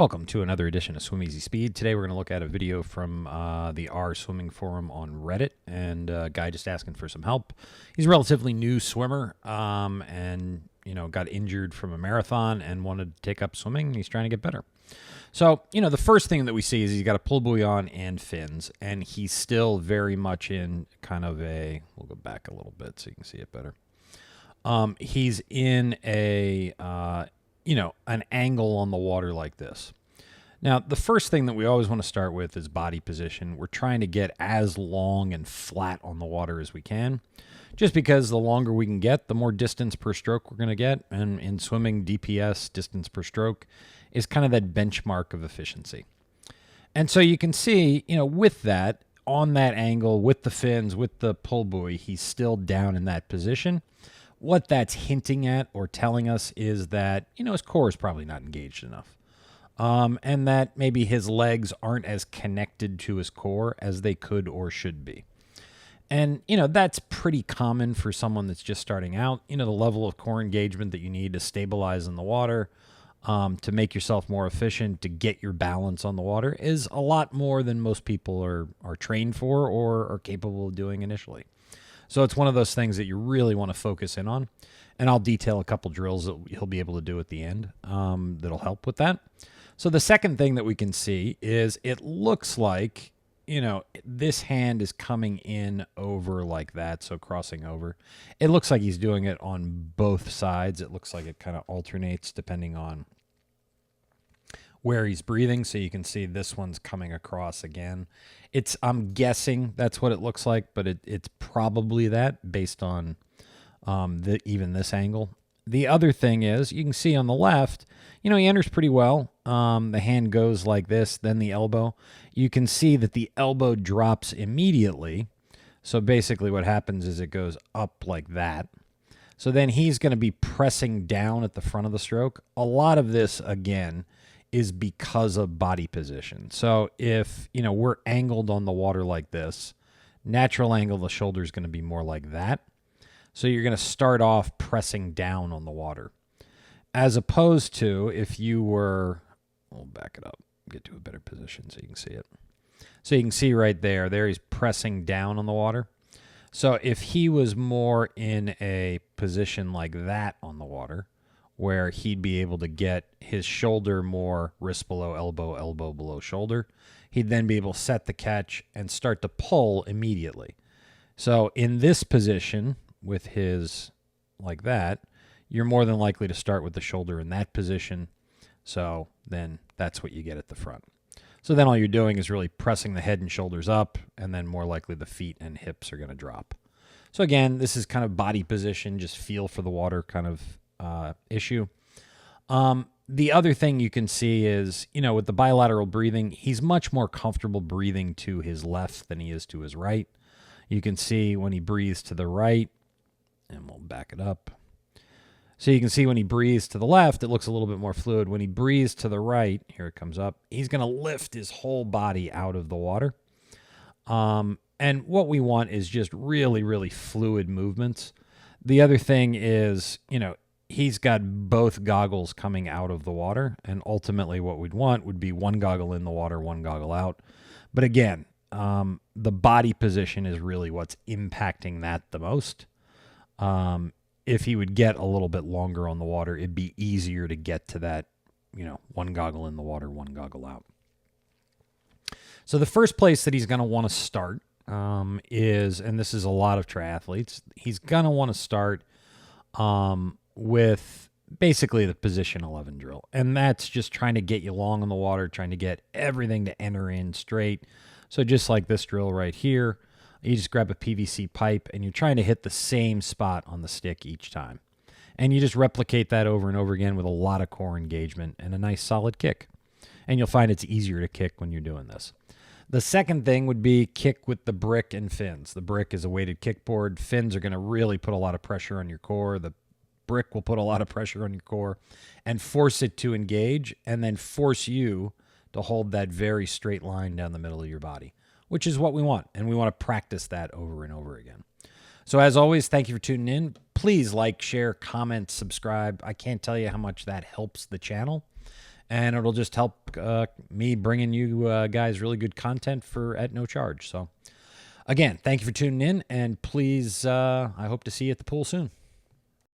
Welcome to another edition of Swim Easy Speed. Today we're going to look at a video from the R Swimming forum on Reddit, and a guy just asking for some help. He's a relatively new swimmer, and got injured from a marathon and wanted to take up swimming. He's trying to get better. So, the first thing that we see is he's got a pull buoy on and fins, and he's still very much in kind of a, we'll go back a little bit so you can see it better. He's in a, an angle on the water like this. Now, the first thing that we always want to start with is body position. We're trying to get as long and flat on the water as we can, just because the longer we can get, the more distance per stroke we're going to get. And in swimming, DPS, distance per stroke, is kind of that benchmark of efficiency. And so you can see, with that, on that angle, with the fins, with the pull buoy, he's still down in that position. What that's hinting at or telling us is that, his core is probably not engaged enough. And that maybe his legs aren't as connected to his core as they could or should be. And, that's pretty common for someone that's just starting out. The level of core engagement that you need to stabilize in the water, to make yourself more efficient, to get your balance on the water is a lot more than most people are trained for or are capable of doing initially. So it's one of those things that you really want to focus in on. And I'll detail a couple drills that he'll be able to do at the end that'll help with that. So the second thing that we can see is it looks like, this hand is coming in over like that, so crossing over. It looks like he's doing it on both sides. It looks like it kind of alternates depending on where he's breathing. So you can see this one's coming across again. I'm guessing that's what it looks like, but it's probably that based on even this angle. The other thing is you can see on the left, he enters pretty well. The hand goes like this, then the elbow. You can see that the elbow drops immediately. So basically what happens is it goes up like that. So then he's going to be pressing down at the front of the stroke. A lot of this, again, is because of body position. So if, we're angled on the water like this, natural angle of the shoulder is going to be more like that. So you're going to start off pressing down on the water. As opposed to if you were, we'll back it up, get to a better position so you can see it. So you can see right there he's pressing down on the water. So if he was more in a position like that on the water, where he'd be able to get his shoulder more wrist below elbow, elbow below shoulder, he'd then be able to set the catch and start to pull immediately. So in this position, with his like that, you're more than likely to start with the shoulder in that position. So then that's what you get at the front. So then all you're doing is really pressing the head and shoulders up, and then more likely the feet and hips are going to drop. So again, this is kind of body position, just feel for the water kind of issue. The other thing you can see is, with the bilateral breathing, he's much more comfortable breathing to his left than he is to his right. You can see when he breathes to the right, and we'll back it up. So you can see when he breathes to the left, it looks a little bit more fluid. When he breathes to the right, here it comes up, he's going to lift his whole body out of the water. And what we want is just really, really fluid movements. The other thing is, he's got both goggles coming out of the water, and ultimately what we'd want would be one goggle in the water, one goggle out. But again, the body position is really what's impacting that the most. If he would get a little bit longer on the water, it'd be easier to get to that, one goggle in the water, one goggle out. So the first place that he's going to want to start is, and this is a lot of triathletes, he's going to want to start with basically the position 11 drill. And that's just trying to get you long on the water, trying to get everything to enter in straight. So just like this drill right here, you just grab a PVC pipe and you're trying to hit the same spot on the stick each time. And you just replicate that over and over again with a lot of core engagement and a nice solid kick. And you'll find it's easier to kick when you're doing this. The second thing would be kick with the brick and fins. The brick is a weighted kickboard. Fins are going to really put a lot of pressure on your core. The brick will put a lot of pressure on your core and force it to engage, and then force you to hold that very straight line down the middle of your body, which is what we want. And we want to practice that over and over again. So as always, thank you for tuning in. Please like, share, comment, subscribe. I can't tell you how much that helps the channel. and it'll just help me bringing you guys really good content at no charge. So, again, thank you for tuning in, and please, I hope to see you at the pool soon.